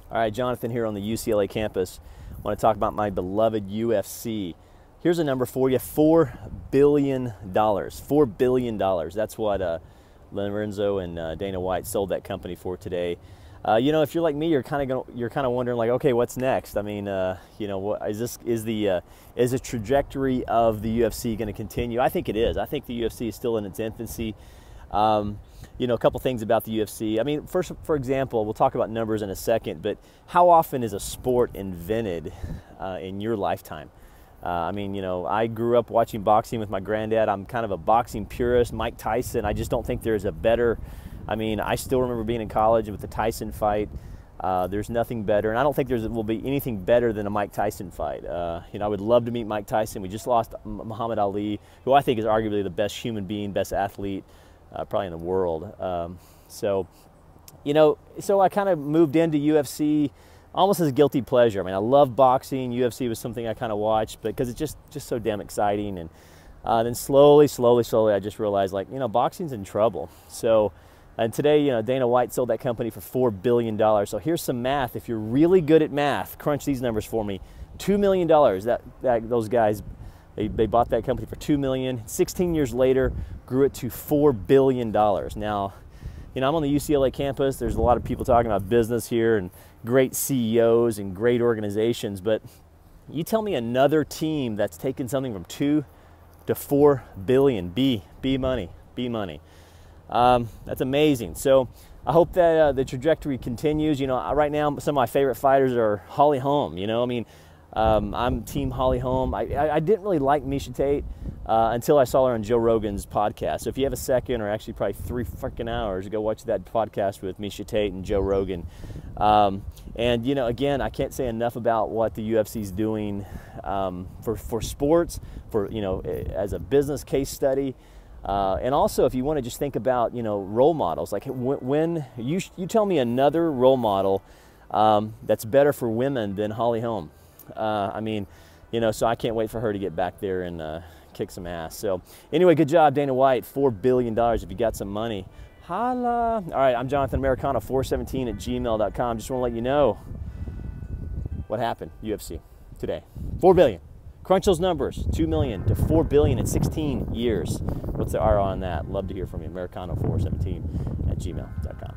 All right, Jonathan here on the UCLA campus. I want to talk about my beloved UFC. Here's a number for you, $4 billion. $4 billion. That's what Lorenzo and Dana White sold that company for today. You know, if you're like me, you're kind of wondering, like, okay, what's next? I mean, you know, what is the trajectory of the UFC going to continue? I think it is. I think the UFC is still in its infancy. You know, a couple things about the UFC. I mean, first, for example, we'll talk about numbers in a second, but how often is a sport invented in your lifetime? I mean, you know, I grew up watching boxing with my granddad. I'm kind of a boxing purist. Mike Tyson, I just don't think there's a better, I mean, I still remember being in college with the Tyson fight. There's nothing better, and I don't think there will be anything better than a Mike Tyson fight. You know, I would love to meet Mike Tyson. We just lost Muhammad Ali, who I think is arguably the best human being, best athlete, probably in the world. So, you know, so I kind of moved into UFC almost as a guilty pleasure. I mean, I love boxing. UFC was something I kind of watched, but because it's just so damn exciting. And then slowly, I just realized, like, you know, boxing's in trouble. So, and today, you know, Dana White sold that company for $4 billion. So here's some math. If you're really good at math, crunch these numbers for me. $2 million, those guys, they bought that company for $2 million. 16 years later, grew it to $4 billion. Now, you know, I'm on the UCLA campus. There's a lot of people talking about business here and great CEOs and great organizations, but you tell me another team that's taken something from 2 to 4 billion. B money. That's amazing. So I hope that the trajectory continues. You know, right now some of my favorite fighters are Holm. You know, I mean, I'm team Holm. I didn't really like Miesha Tate until I saw her on Joe Rogan's podcast. So if you have a second, or actually probably 3 freaking hours, go watch that podcast with Miesha Tate and Joe Rogan. And, you know, again, I can't say enough about what the UFC is doing for sports, for, you know, as a business case study. And also, if you want to just think about, you know, role models, like when you tell me another role model that's better for women than Holm. I mean, you know, so I can't wait for her to get back there and kick some ass. So anyway, good job, Dana White. $4 billion. If you got some money, holla. All right, I'm Jonathan Americano, 417@gmail.com. Just want to let you know what happened, UFC, today. $4 billion. Crunch those numbers, 2 million to 4 billion in 16 years. What's the R on that? Love to hear from you. Americano417@gmail.com.